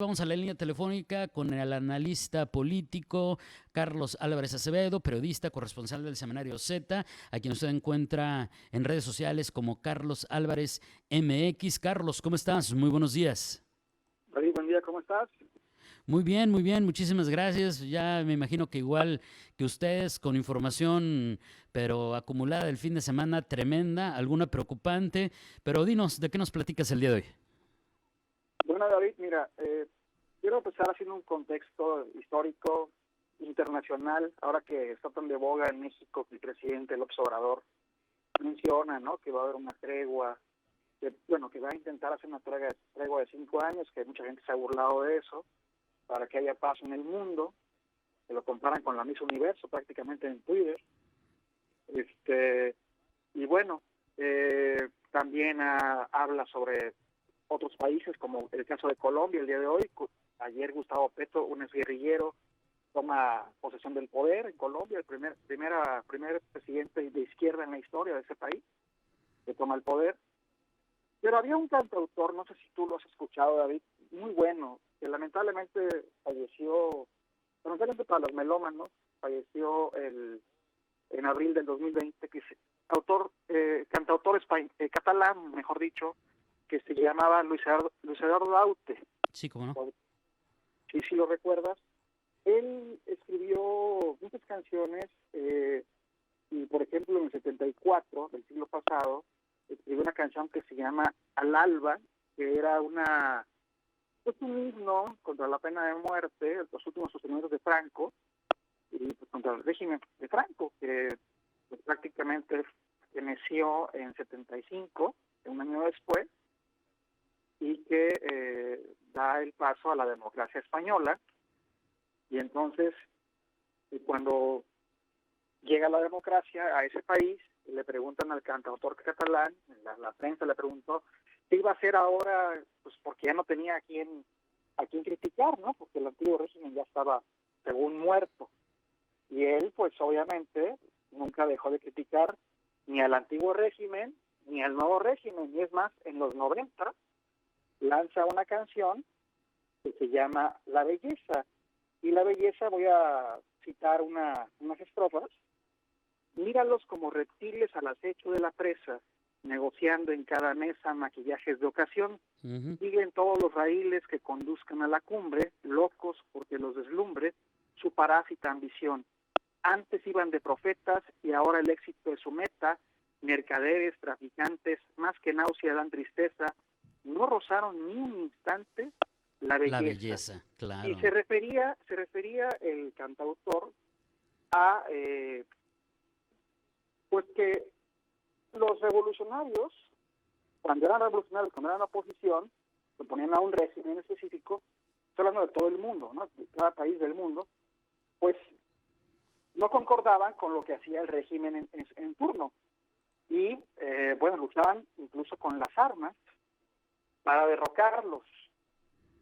Vamos a la línea telefónica con el analista político Carlos Álvarez Acevedo, periodista, corresponsal del semanario Z, a quien usted encuentra en redes sociales como Carlos Álvarez MX. Carlos, ¿cómo estás? Muy buenos días. David, buen día, ¿cómo estás? Muy bien, muchísimas gracias. Ya me imagino que igual que ustedes, con información, pero acumulada del fin de semana tremenda, alguna preocupante, pero dinos, ¿de qué nos platicas el día de hoy? Bueno, David, mira, quiero empezar haciendo un contexto histórico, internacional, ahora que está tan de boga en México que el presidente López Obrador menciona, ¿no?, que va a haber una tregua, que va a intentar hacer una tregua de 5 años, que mucha gente se ha burlado de eso, para que haya paz en el mundo, que lo comparan con la Miss Universo prácticamente en Twitter. Este, y bueno, también habla sobre otros países, como el caso de Colombia el día de hoy. Ayer Gustavo Petro, un exguerrillero, toma posesión del poder en Colombia, el primer presidente de izquierda en la historia de ese país que toma el poder. Pero había un cantautor, no sé si tú lo has escuchado, David, muy bueno, que lamentablemente para los melómanos, falleció en abril del 2020, que es cantautor catalán, mejor dicho, que se llamaba Luis Eduardo Daute. Sí, cómo no. Sí, si lo recuerdas. Él escribió muchas canciones, y por ejemplo en el 74 del siglo pasado escribió una canción que se llama Al Alba, que era pues un himno contra la pena de muerte, los últimos sostenedores de Franco, y pues, contra el régimen de Franco, que pues, prácticamente nació en 75, un año después, y que da el paso a la democracia española. Y entonces, cuando llega la democracia a ese país, le preguntan al cantautor catalán, la prensa le preguntó qué iba a hacer ahora, pues porque ya no tenía a quién criticar, ¿no? Porque el antiguo régimen ya estaba, según, muerto. Y él, pues obviamente, nunca dejó de criticar ni al antiguo régimen, ni al nuevo régimen. Y es más, en los 90 lanza una canción que se llama La Belleza. Y La Belleza, voy a citar unas estrofas. Míralos como reptiles al acecho de la presa, negociando en cada mesa maquillajes de ocasión. Ujú. Siguen todos los raíles que conduzcan a la cumbre, locos porque los deslumbre su parásita ambición. Antes iban de profetas y ahora el éxito es su meta. Mercaderes, traficantes, más que náusea dan tristeza. No rozaron ni un instante la La belleza. belleza, Y claro. se refería el cantautor a pues que los revolucionarios, cuando eran oposición, se ponían a un régimen específico, estoy hablando de todo el mundo, ¿no?, de cada país del mundo, pues no concordaban con lo que hacía el régimen en turno. Y, luchaban incluso con las armas para derrocarlos.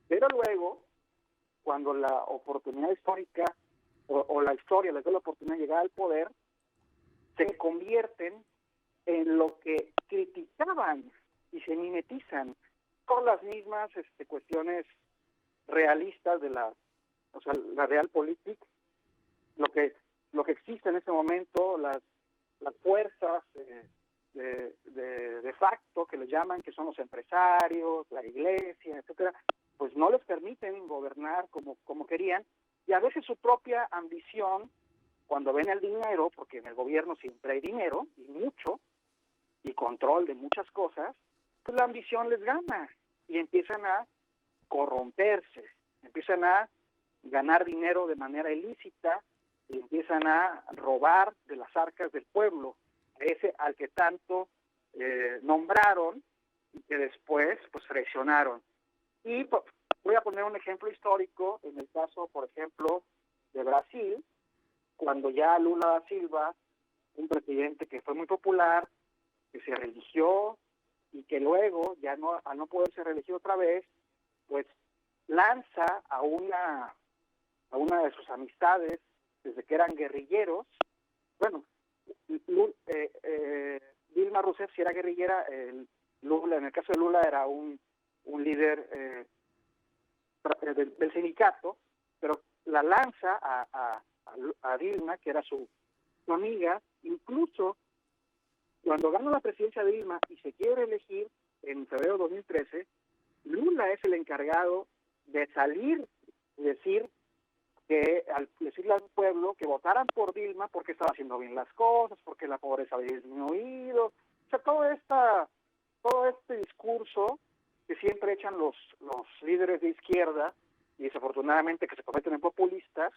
Pero luego, cuando la oportunidad histórica o la historia les da la oportunidad de llegar al poder, se convierten en lo que criticaban y se mimetizan con las mismas cuestiones realistas de la realpolitik, lo que existe en ese momento, las fuerzas de facto que le llaman, que son los empresarios, la iglesia, etcétera, pues no les permiten gobernar como querían, y a veces su propia ambición, cuando ven el dinero, porque en el gobierno siempre hay dinero, y mucho, y control de muchas cosas, pues la ambición les gana, y empiezan a corromperse, empiezan a ganar dinero de manera ilícita, y empiezan a robar de las arcas del pueblo, ese al que tanto nombraron y que después pues traicionaron. Y pues, voy a poner un ejemplo histórico en el caso, por ejemplo, de Brasil, cuando ya Lula da Silva, un presidente que fue muy popular, que se religió y que luego, ya no, al no poderse reelegir otra vez, pues lanza a una de sus amistades, desde que eran guerrilleros. Bueno, Dilma Rousseff si era guerrillera, Lula, en el caso de Lula era un líder del sindicato, pero la lanza a Dilma, que era su amiga. Incluso cuando gana la presidencia de Dilma y se quiere elegir en febrero de 2013, Lula es el encargado de salir y decir que, al decirle al pueblo que votaran por Dilma porque estaba haciendo bien las cosas, porque la pobreza había disminuido. O sea, todo este discurso que siempre echan los líderes de izquierda, y desafortunadamente que se convierten en populistas,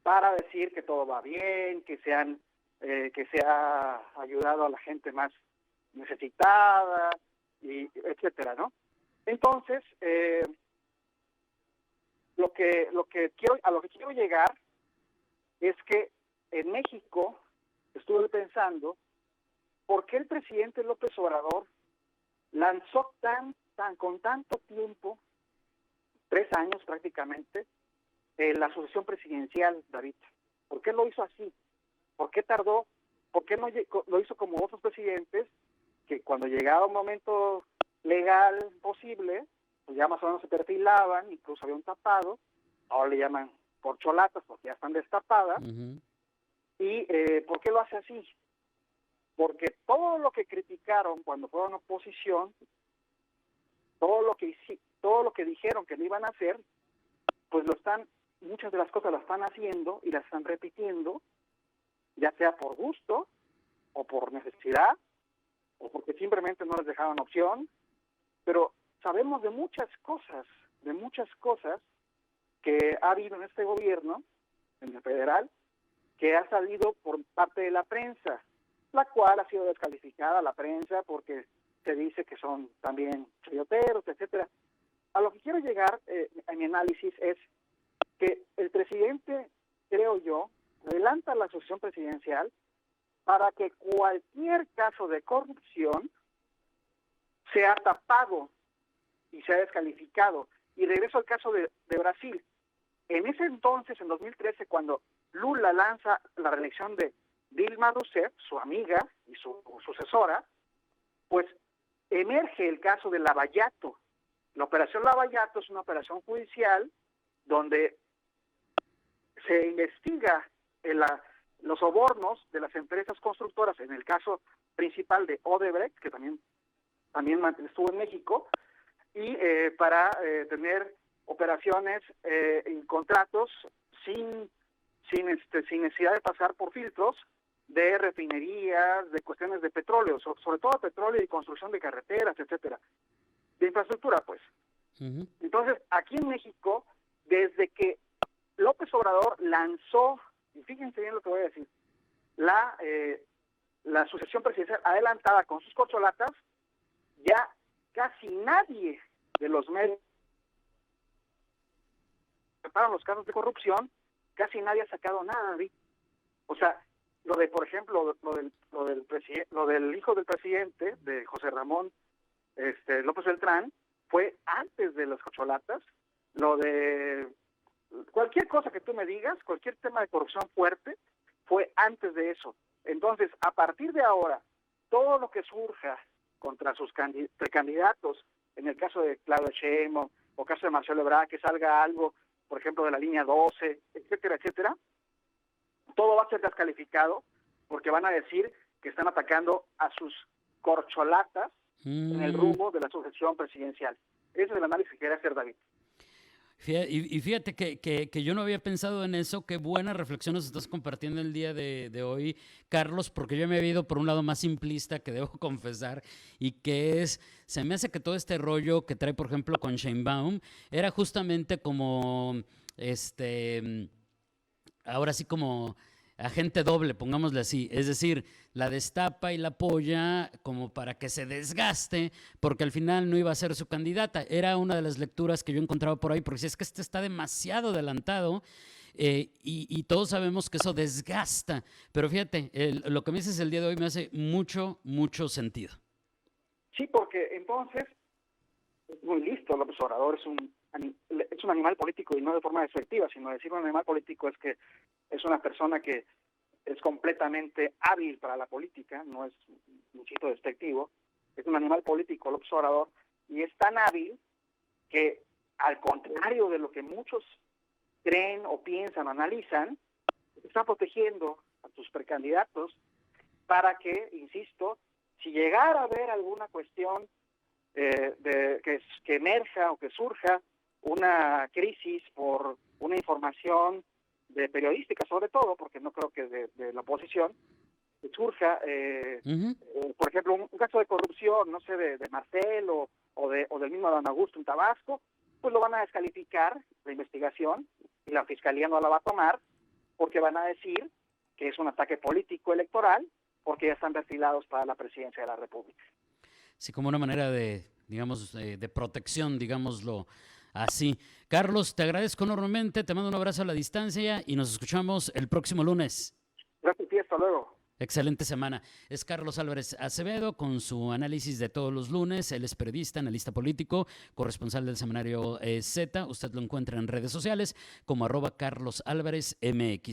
para decir que todo va bien, que se ha ayudado a la gente más necesitada, y etcétera, ¿no? Entonces, a lo que quiero llegar es que en México estuve pensando por qué el presidente López Obrador lanzó con tanto tiempo, 3 años prácticamente, la sucesión presidencial, David. ¿Por qué lo hizo así? ¿Por qué tardó? ¿Por qué no lo hizo como otros presidentes, que cuando llegaba un momento legal posible, pues ya más o menos se perfilaban, incluso había un tapado, ahora le llaman corcholatas porque ya están destapadas? Uh-huh. ¿Y por qué lo hace así? Porque todo lo que criticaron cuando fueron oposición, todo lo que dijeron que no iban a hacer, pues muchas de las cosas las están haciendo y las están repitiendo, ya sea por gusto o por necesidad o porque simplemente no les dejaron opción. Pero sabemos de muchas cosas que ha habido en este gobierno, en el federal, que ha salido por parte de la prensa, la cual ha sido descalificada, la prensa, porque se dice que son también chayoteros, etcétera. A lo que quiero llegar en mi análisis es que el presidente, creo yo, adelanta la sucesión presidencial para que cualquier caso de corrupción sea tapado y sea descalificado. Y regreso al caso de Brasil. En ese entonces, en 2013, cuando Lula lanza la reelección de Dilma Rousseff, su amiga y su sucesora, pues emerge el caso de Lavallato. La operación Lavallato es una operación judicial donde se investiga los sobornos de las empresas constructoras, en el caso principal de Odebrecht, que también estuvo en México, y para tener operaciones y contratos sin necesidad de pasar por filtros de refinerías, de cuestiones de petróleo, sobre todo petróleo y construcción de carreteras, etcétera, de infraestructura, pues. Uh-huh. Entonces, aquí en México, desde que López Obrador lanzó, y fíjense bien lo que voy a decir, la sucesión presidencial adelantada con sus corcholatas, ya casi nadie de los medios que preparan los casos de corrupción, casi nadie ha sacado nada, ¿sí? O sea, por ejemplo, lo del hijo del presidente, de José Ramón López Beltrán, fue antes de las corcholatas. Lo de cualquier cosa que tú me digas, cualquier tema de corrupción fuerte, fue antes de eso. Entonces, a partir de ahora, todo lo que surja contra sus precandidatos, en el caso de Claudia Sheinbaum, o caso de Marcelo Ebrard, que salga algo, por ejemplo, de la línea 12, etcétera, etcétera, todo va a ser descalificado, porque van a decir que están atacando a sus corcholatas en el rumbo de la sucesión presidencial. Ese es el análisis que quería hacer, David. Y fíjate que yo no había pensado en eso. Qué buenas reflexiones estás compartiendo el día de hoy, Carlos, porque yo me había ido por un lado más simplista, que debo confesar, y que se me hace que todo este rollo que trae, por ejemplo, con Sheinbaum, era justamente como, ahora sí como agente doble, pongámosle así, es decir, la destapa y la apoya como para que se desgaste, porque al final no iba a ser su candidata. Era una de las lecturas que yo encontraba por ahí, porque si es que está demasiado adelantado, y todos sabemos que eso desgasta, pero fíjate, lo que me dices el día de hoy me hace mucho, mucho sentido. Sí, porque entonces es muy listo. López Obrador es un animal político, y no de forma despectiva, sino decir un animal político es que es una persona que es completamente hábil para la política, no es un chito despectivo, es un animal político López Obrador, y es tan hábil que al contrario de lo que muchos creen o piensan o analizan, está protegiendo a tus precandidatos para que, insisto, si llegara a haber alguna cuestión que emerja o que surja una crisis por una información de periodística, sobre todo, porque no creo que de la oposición, que surja, por ejemplo, un caso de corrupción, no sé, de Marcelo o del mismo Adán Augusto en Tabasco, pues lo van a descalificar la investigación y la fiscalía no la va a tomar porque van a decir que es un ataque político electoral porque ya están perfilados para la presidencia de la República. Sí, como una manera de, digamos, de protección, digámoslo así. Carlos, te agradezco enormemente, te mando un abrazo a la distancia y nos escuchamos el próximo lunes. Gracias, y hasta luego. Excelente semana. Es Carlos Álvarez Acevedo con su análisis de todos los lunes. Él es periodista, analista político, corresponsal del semanario Z. Usted lo encuentra en redes sociales como @CarlosAlvarezMX.